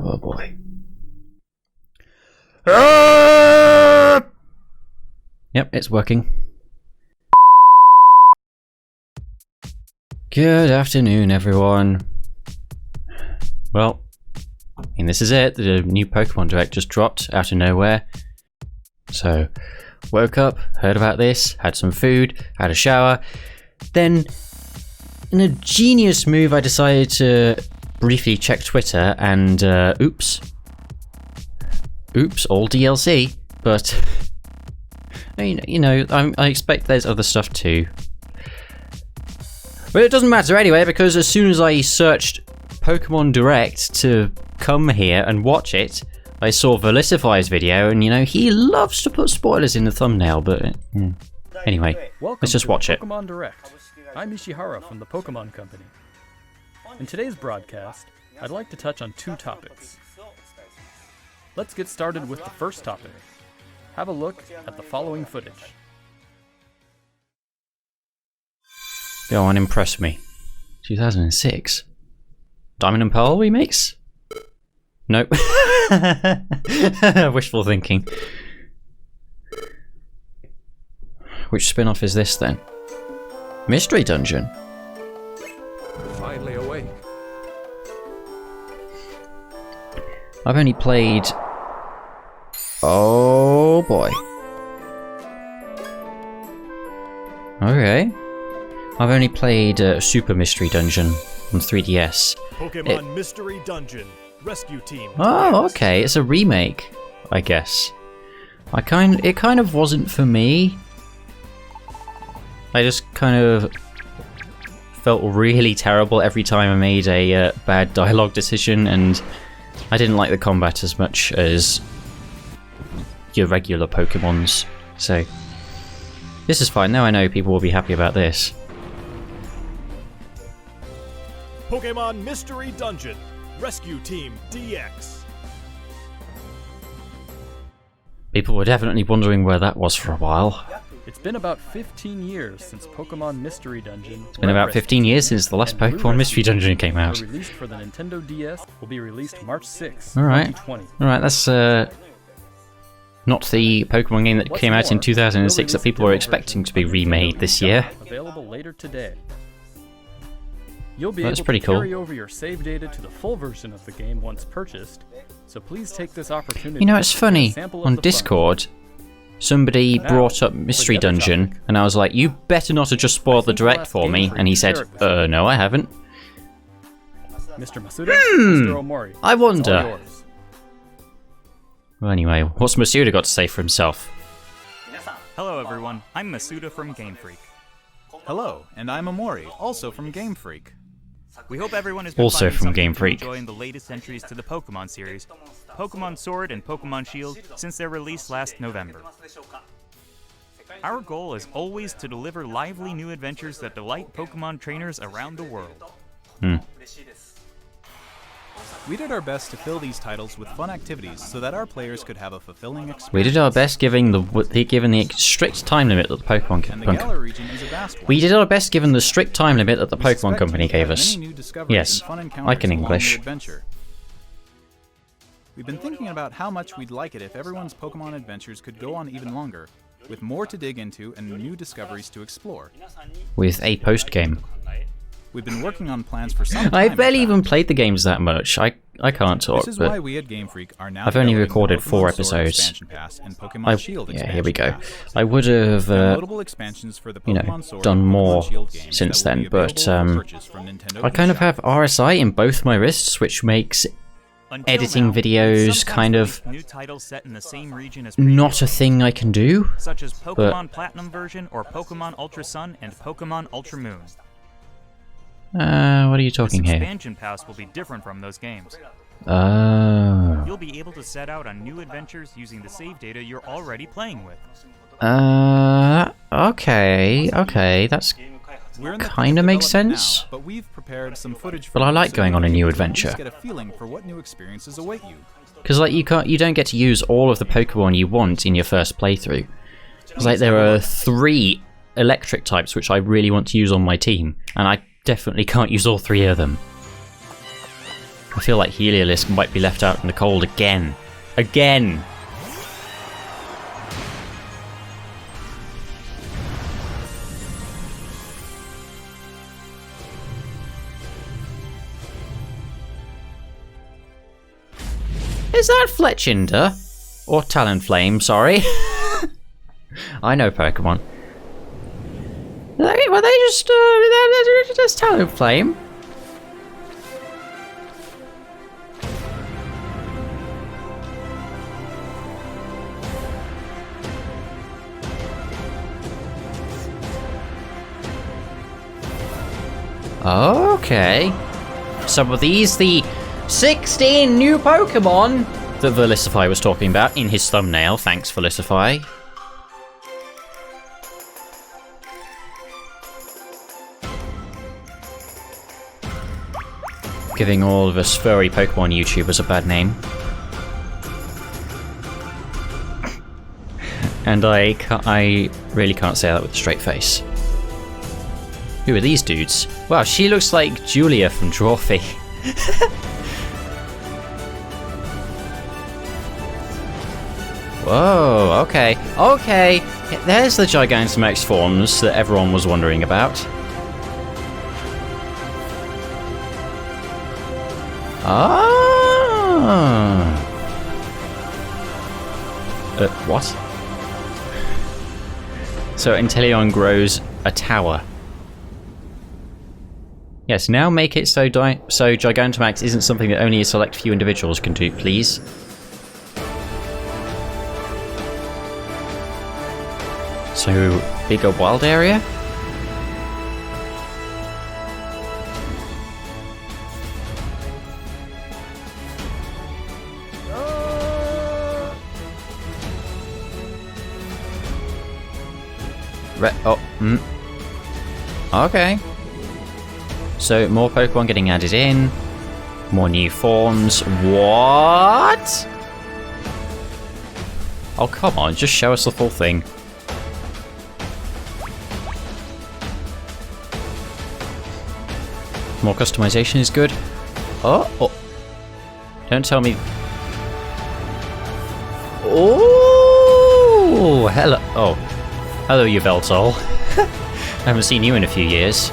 Oh boy. Yep, it's working. Good afternoon, everyone. Well, I mean, this is it. The new Pokemon Direct just dropped out of nowhere. So, woke up, heard about this, had some food, had a shower. Then, in a genius move, I decided to briefly check Twitter and, oops, all DLC. But, I expect there's other stuff too. But it doesn't matter anyway, because as soon as I searched Pokemon Direct to come here and watch it, I saw Velicify's video, and he loves to put spoilers in the thumbnail, but anyway, let's just watch it. Pokemon Direct. I'm Ishihara from the Pokemon Company. In today's broadcast, I'd like to touch on two topics. Let's get started with the first topic. Have a look at the following footage. Go on, impress me. 2006. Diamond and Pearl remakes? Nope. Wishful thinking. Which spin-off is this then? Mystery Dungeon. Finally awake. I've only played... Oh boy. Okay. I've only played Super Mystery Dungeon on 3DS. Pokemon Mystery Dungeon Rescue Team. Oh, okay. It's a remake, I guess. It kind of wasn't for me. I just kind of felt really terrible every time I made a bad dialogue decision, and I didn't like the combat as much as your regular Pokemons. So this is fine. Now I know people will be happy about this. Pokemon Mystery Dungeon Rescue Team DX. People were definitely wondering where that was for a while. It's been about 15 years since Pokemon Mystery Dungeon. It's been about 15 years since the last Pokemon Mystery Dungeon came out. Released for the Nintendo DS, will be released March 6, Alright. 2020. Alright, that's not the Pokemon game that came out in 2006 that people were expecting to be remade this year. Available later today. You'll be That's able pretty to cool. carry over your save data to the full version of the game once purchased, so please take this opportunity. It's funny, on Discord, somebody brought up Mystery Dungeon, and I was like, you better not have just spoiled the Direct for me, and he said, no I haven't. Mr. Masuda, Mr. Omori, I it's all wonder. yours. Well anyway, what's Masuda got to say for himself? Hello everyone, I'm Masuda from Game Freak. Hello, and I'm Omori, also from Game Freak. We hope everyone has been Also finding from something Game to Freak. enjoy in the latest entries to the Pokemon series, Pokemon Sword and Pokemon Shield, since their release last November. Our goal is always to deliver lively new adventures that delight Pokemon trainers around the world. We did our best to fill these titles with fun activities so that our players could have a fulfilling experience. We did our best given the strict time limit that the Pokemon And the Galar Company... region is a vast one. We did our best given the strict time limit that the We Pokemon expect Company you to gave have us. many new discoveries Yes, and fun I encounters can along English. your adventure. We've been thinking about how much we'd like it if everyone's Pokemon adventures could go on even longer, with more to dig into and new discoveries to explore. With a post-game. We've been working on plans for some time. I've barely in fact. even played the games that much. I can't talk, This is why but we at Game Freak are now I've only developing recorded the 4 Pokemon Sword episodes. Expansion Pass and Pokemon Shield yeah, here we go. Expansion Pass. I would have, Downloadable expansions for the Pokemon Sword done and Pokemon more Shield games since that will then, be but available for purchase from Nintendo I kind of eShop. have RSI in both my wrists, which makes Until editing now, videos we've sometimes kind of released new titles set in the same region as not a previous thing I can do. ones, such as Pokemon Platinum version or Pokemon Ultra Sun and Pokemon Ultra Moon. What are you This talking here? expansion pass will be different from those games. Oh. You'll be able to set out on new adventures using the save data you're already playing with. Okay, that's We're in the kinda makes development sense. now, but we've prepared some footage for But I you like so going you on a can new at least adventure. Get a feeling for what new experiences await you. because like you don't get to use all of the Pokemon you want in your first playthrough. It's like there are 3 electric types which I really want to use on my team, and I definitely can't use all 3 of them. I feel like Heliolisk might be left out in the cold again. Again! Is that Fletchinder? Or Talonflame, sorry. I know Pokemon. Were they just Talonflame? Okay. Some of these, the 16 new Pokemon that Velicify was talking about in his thumbnail. Thanks, Velicify. Giving all of us furry Pokemon YouTubers a bad name. And I really can't say that with a straight face. Who are these dudes? Wow, she looks like Julia from Drawfee. Whoa, okay. Okay, there's the Gigantamax forms that everyone was wondering about. Ah. What? So Inteleon grows a tower. Yes, now make it so Gigantamax isn't something that only a select few individuals can do, please. So, bigger wild area? Okay. So, more Pokemon getting added in. More new forms. What? Oh, come on, just show us the full thing. More customization is good. Oh. Don't tell me. Oh, hello. Oh, hello, you Beltol. I haven't seen you in a few years.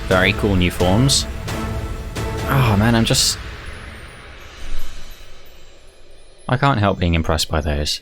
Very cool new forms. Oh man, I can't help being impressed by those.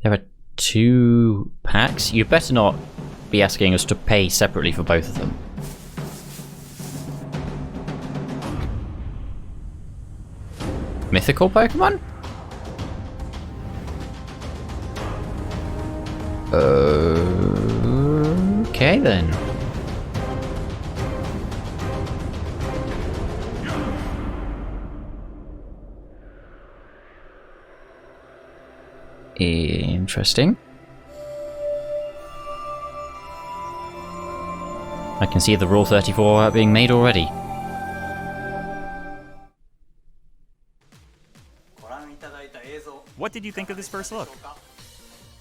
There are 2 packs. You better not be asking us to pay separately for both of them. Mythical Pokemon? Okay then. Interesting. I can see the Rule 34 being made already. What did you think of this first look?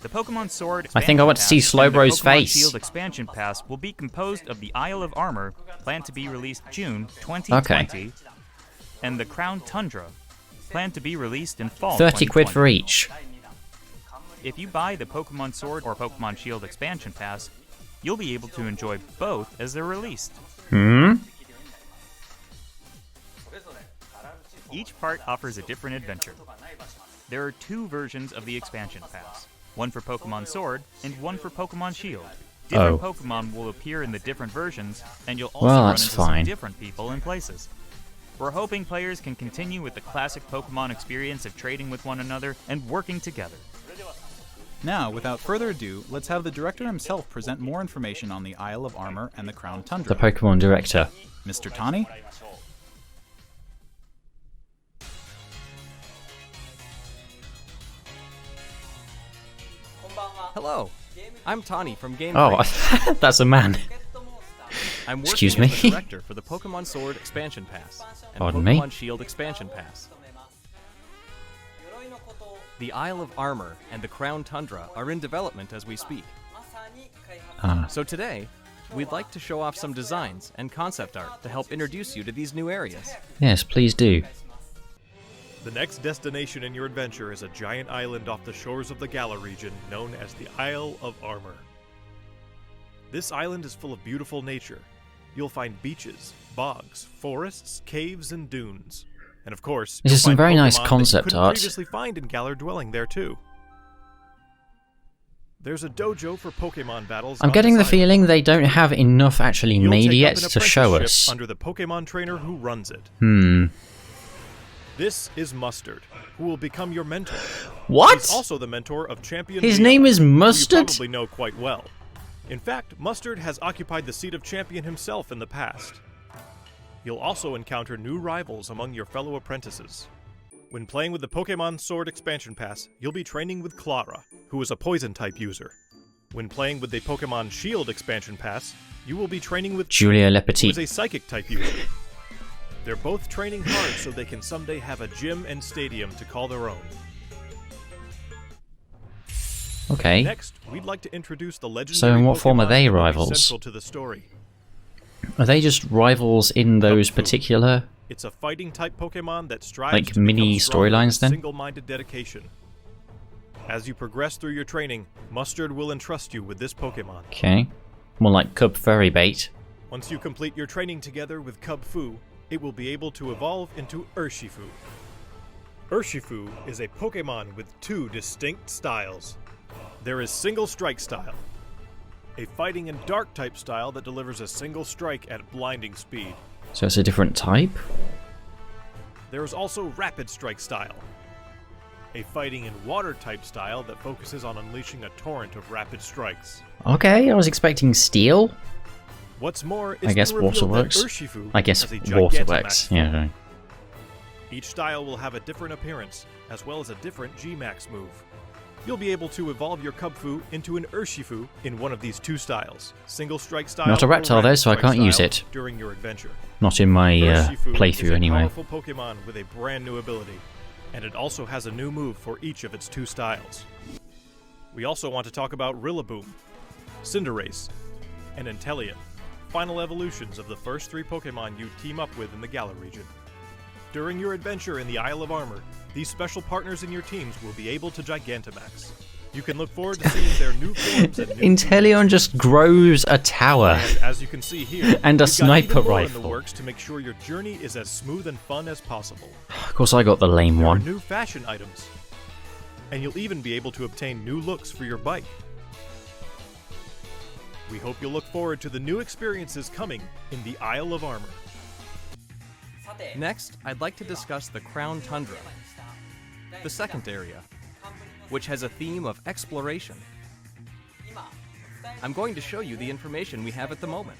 The Pokemon Sword I think I want to see Slowbro's face. Shield expansion pass will be composed of the Isle of Armor, planned to be released June 2020, and the Crown Tundra, planned to be released in fall 30 quid 2020. for each. If you buy the Pokemon Sword or Pokemon Shield expansion pass, you'll be able to enjoy both as they're released. Each part offers a different adventure. There are 2 versions of the expansion pass, one for Pokemon Sword and one for Pokemon Shield. Different Pokemon will appear in the different versions, and you'll also run into some different people and places. We're hoping players can continue with the classic Pokemon experience of trading with one another and working together. Now, without further ado, let's have the director himself present more information on the Isle of Armor and the Crown Tundra. The Pokemon director. Mr. Tani? Hello, I'm Tani from Game. Oh, that's a man. I'm working Excuse as me? the director for the Pokemon Sword expansion pass and Pardon Pokemon me? Shield expansion pass. The Isle of Armor and the Crown Tundra are in development as we speak. So today, we'd like to show off some designs and concept art to help introduce you to these new areas. Yes, please do. The next destination in your adventure is a giant island off the shores of the Galar region known as the Isle of Armor. This island is full of beautiful nature. You'll find beaches, bogs, forests, caves, and dunes. And of course, This is some very nice concept art. Previously find in Galar dwelling there too. There's a dojo for Pokemon battles. I'm on getting the this island. feeling they don't have enough actually You'll made take up yet an to show apprenticeship us. under the Pokemon trainer who runs it. This is Mustard, who will become your mentor. What? He's also the mentor of Champion His Leon, name is who Mustard? You probably know quite well. In fact, Mustard has occupied the seat of champion himself in the past. You'll also encounter new rivals among your fellow apprentices. When playing with the Pokemon Sword Expansion Pass, you'll be training with Clara, who is a Poison-type user. When playing with the Pokemon Shield Expansion Pass, you will be training with Julia who Lepetit. is a Psychic-type user. They're both training hard so they can someday have a gym and stadium to call their own. Okay. Next, we'd like to introduce the legendary So in what form are Pokemon they that will be rivals? Central to the story. Are they just rivals in those Kubfu. particular... It's a fighting-type Pokemon that strives Like to mini become stronger storylines with then? single-minded dedication. As you progress through your training, Mustard will entrust you with this Pokemon. Okay. More like Kubfurrybait. Once you complete your training together with Kubfu, it will be able to evolve into Urshifu. Urshifu is a Pokemon with two distinct styles. There is Single Strike style, a fighting and dark type style that delivers a single strike at blinding speed. So it's a different type? There is also Rapid Strike style, a fighting and water type style that focuses on unleashing a torrent of rapid strikes. Okay, I was expecting steel. What's more, I guess been revealed that waterworks. Urshifu I guess has a waterworks. Gigantamax form. Yeah. Each style will have a different appearance, as well as a different G-Max move. You'll be able to evolve your Kubfu into an Urshifu in one of these two styles, Single Strike style Not a or reptile though, Rapid so I Strike can't use style it. during your adventure. Not in my Urshifu is playthrough a anyway. powerful Pokemon with a brand new ability, and it also has a new move for each of its two styles. We also want to talk about Rillaboom, Cinderace, and Inteleon, final evolutions of the first three Pokemon you team up with in the Galar region. During your adventure in the Isle of Armor, these special partners in your teams will be able to Gigantamax. You can look forward to seeing their new forms and new Inteleon just grows a tower. and as you can see here, And a we've got sniper even more in rifle. the works to make sure your journey is as smooth and fun as possible. Of course I got the lame There are one. new fashion items, and you'll even be able to obtain new looks for your bike. We hope you'll look forward to the new experiences coming in the Isle of Armor. Next, I'd like to discuss the Crown Tundra, the second area, which has a theme of exploration. I'm going to show you the information we have at the moment.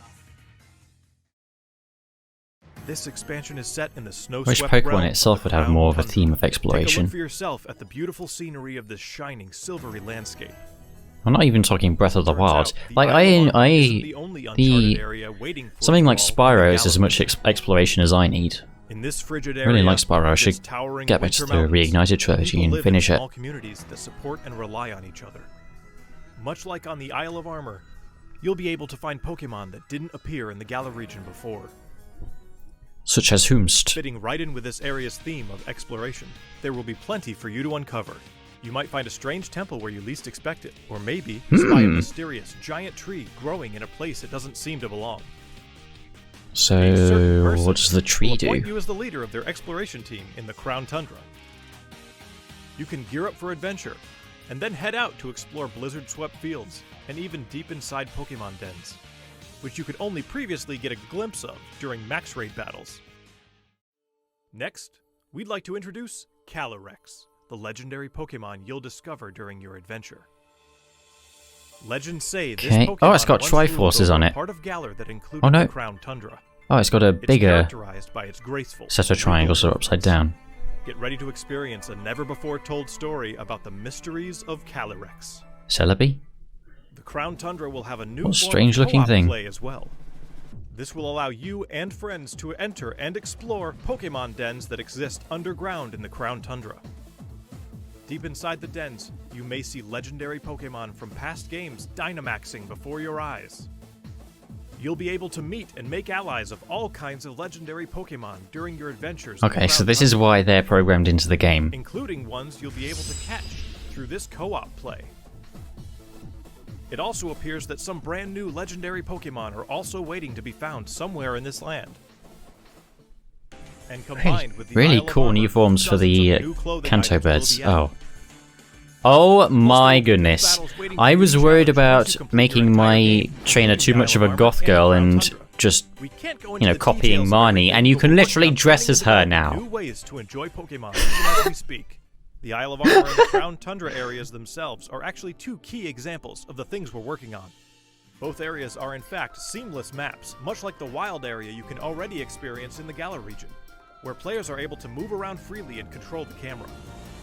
This expansion is set in the Wish snow-swept Pokemon realm itself of would the have Crown more of a Tundra. theme of Take a exploration. look for yourself at the beautiful scenery of this shining, silvery landscape. I'm not even talking Breath of the Turns Wild. out, the Like Isle of Armor isn't I the only uncharted area waiting for something you like all in the Spyro is Galar as much region. exploration as I need. In this frigid I area, really like Spyro. I with should its towering get back to winter the mountains, Reignited trilogy people and live finish in it. small communities that support and rely on each other. Much like on the Isle of Armor, you'll be able to find Pokemon that didn't appear in the Galar region before. Such as whomst. Fitting right in with this area's theme of exploration, there will be plenty for you to uncover. You might find a strange temple where you least expect it, or maybe spy a mysterious giant tree growing in a place it doesn't seem to belong. A certain So person what does the will tree appoint do? you as the leader of their exploration team in the Crown Tundra. You can gear up for adventure, and then head out to explore blizzard-swept fields, and even deep inside Pokemon dens, which you could only previously get a glimpse of during max raid battles. Next, we'd like to introduce Calyrex, the legendary Pokemon you'll discover during your adventure. Legends say this Okay. Pokemon Oh, it's got once ruled Triforces over on a it. part of Galar that included Oh, no. the Crown Tundra. Oh, it's got a It's bigger characterized by its graceful set of triangles that are upside down. Get ready to experience a never-before-told story about the mysteries of Calyrex. Celebi? The Crown Tundra will have a new What a form of strange-looking co-op thing. play as well. This will allow you and friends to enter and explore Pokemon dens that exist underground in the Crown Tundra. Deep inside the dens, you may see legendary Pokémon from past games Dynamaxing before your eyes. You'll be able to meet and make allies of all kinds of legendary Pokémon during your adventures. Okay, so this is why they're programmed into the game. Including ones you'll be able to catch through this co-op play. It also appears that some brand new legendary Pokémon are also waiting to be found somewhere in this land. And combined with the Really Isle of cool Armor, new forms for dozens the of new clothing Kanto items will birds. be added. Oh my goodness. I was worried about making my trainer too much of a goth girl and just, We can't go you into know, the copying details of Marnie, everything, and you but can we're literally working on dress planning as to her develop now. New ways to enjoy Pokemon even as we speak. The Isle of Armor and the Crown Tundra areas themselves are actually two key examples of the things we're working on. Both areas are in fact seamless maps, much like the wild area you can already experience in the Galar region, where players are able to move around freely and control the camera.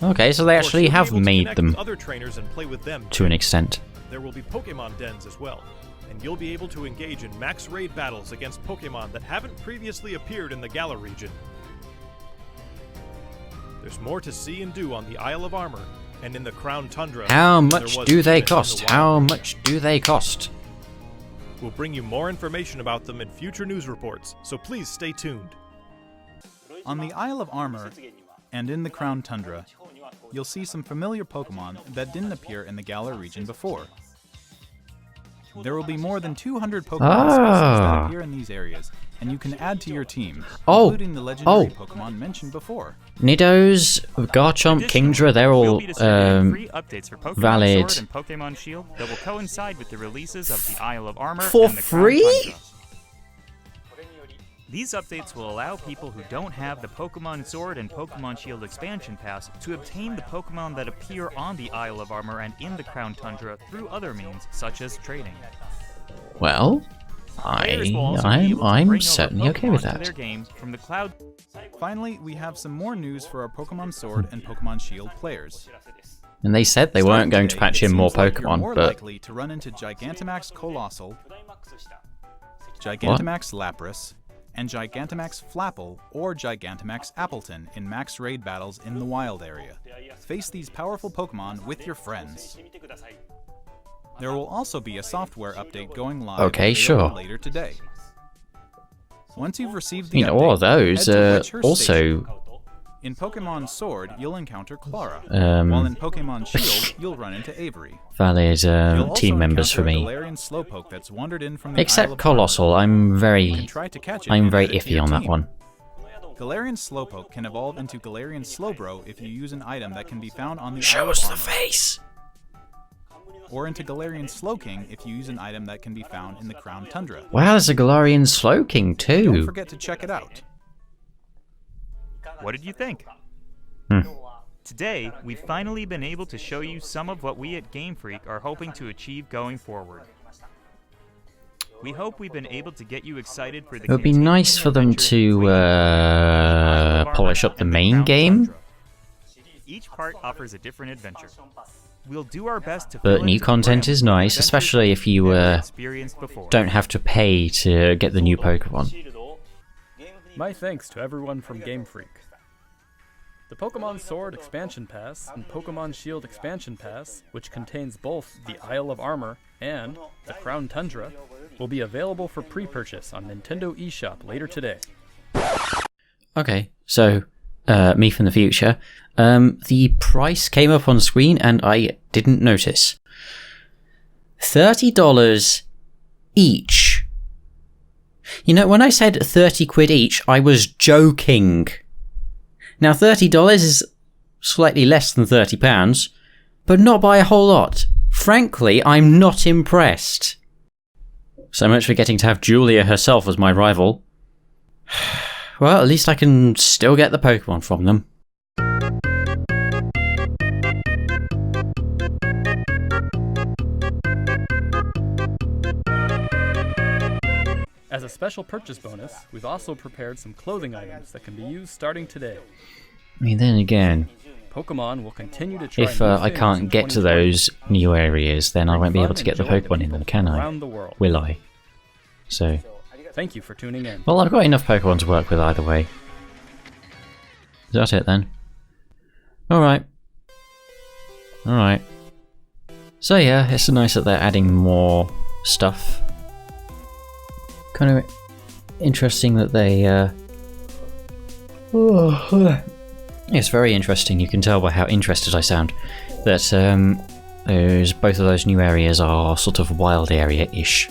Okay, so they Of course, actually you'll be have able to made connect them with other trainers and play with them to an extent. There will be Pokemon dens as well, and you'll be able to engage in max raid battles against Pokemon that haven't previously appeared in the Galar region. There's more to see and do on the Isle of Armor and in the Crown Tundra. How than there much was do they even in the cost? wild How region. much do they cost? We'll bring you more information about them in future news reports, so please stay tuned. On the Isle of Armor and in the Crown Tundra, you'll see some familiar Pokemon that didn't appear in the Galar region before. There will be more than 200 Pokemon species that appear in these areas, and you can add to your team, including the legendary Pokemon mentioned before. Nidos, Garchomp, Kingdra, they're we'll all be distributing free updates for Pokemon valid. Sword and Pokemon Shield that will coincide with the releases of the Isle of Armor For and the Crown free? Tundra. These updates will allow people who don't have the Pokemon Sword and Pokemon Shield expansion pass to obtain the Pokemon that appear on the Isle of Armor and in the Crown Tundra through other means, such as trading. Well, Players will also be able to I'm bring over certainly okay with Pokemon to that. their games from the cloud. Finally, we have some more news for our Pokemon Sword and Pokemon Shield players. And they said they weren't going to patch in more Pokemon, more but likely to run into Gigantamax Colossal, Gigantamax Lapras, and Gigantamax Flapple or Gigantamax Appleton in max raid battles in the wild area. Face these powerful Pokemon with your friends. There will also be a software update going live later today. Once you've received the update, all of those head to are Witcher also Station. In Pokemon Sword, you'll encounter Clara, while in Pokemon Shield, you'll run into Avery. valid You'll also team members for encounter a me. Galarian Slowpoke that's wandered in from the Isle Except of Colossal, I'm You very can try to catch it and very add it to iffy your on that team. one. Galarian Slowpoke can evolve into Galarian Slowbro if you use an item that can be found on the Isle Show of us the Armor, face. or into Galarian Slowking if you use an item that can be found in the Crown Tundra. Wow, there's a Galarian Slowking Don't too. forget to check it out. What did you think? Hmm. Today, we've finally been able to show you some of what we at Game Freak are hoping to achieve going forward. We hope we've been able to get you excited for the It would be nice for them to polish up the main game, Each part offers a different adventure. We'll do our best to but fill new into the content brim is with nice, adventures especially if you we've never experienced before. don't have to pay to get the new Pokemon. My thanks to everyone from Game Freak. The Pokemon Sword Expansion Pass and Pokemon Shield Expansion Pass, which contains both the Isle of Armor and the Crown Tundra, will be available for pre-purchase on Nintendo eShop later today. Okay, so me from the future. The price came up on screen and I didn't notice. $30 each. You know, when I said 30 quid each, I was joking. Now, $30 is slightly less than £30, but not by a whole lot. Frankly, I'm not impressed. So much for getting to have Julia herself as my rival. Well, at least I can still get the Pokemon from them. As a special purchase bonus, we've also prepared some clothing items that can be used starting today. I mean, then again, Pokemon will continue to try if new I things can't in get to 2020. those new areas, then I won't be able to get the Fun and Pokemon in them, can I? around the world. Will I? So, Thank you for tuning in. well, I've got enough Pokemon to work with either way. Is that it then? Alright. Alright. So yeah, it's nice that they're adding more stuff. Kind of interesting that they... It's very interesting, you can tell by how interested I sound, that both of those new areas are sort of wild area-ish.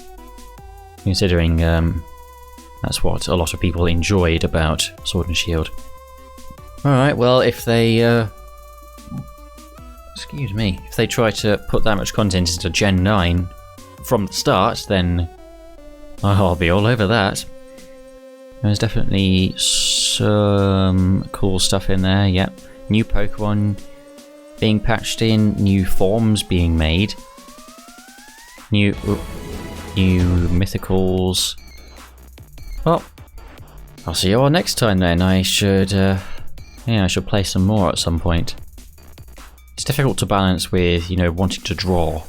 Considering that's what a lot of people enjoyed about Sword and Shield. Alright, well, if they... excuse me. If they try to put that much content into Gen 9 from the start, then I'll be all over that. There's definitely some cool stuff in there, yep. New Pokemon being patched in, new forms being made, new mythicals. Well, I'll see you all next time then. I should play some more at some point. It's difficult to balance with, wanting to draw,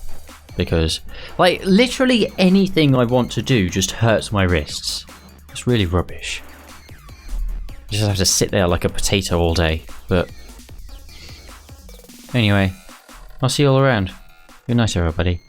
because, like, literally anything I want to do just hurts my wrists. It's really rubbish. I just have to sit there like a potato all day, but... Anyway, I'll see you all around. Good night, everybody.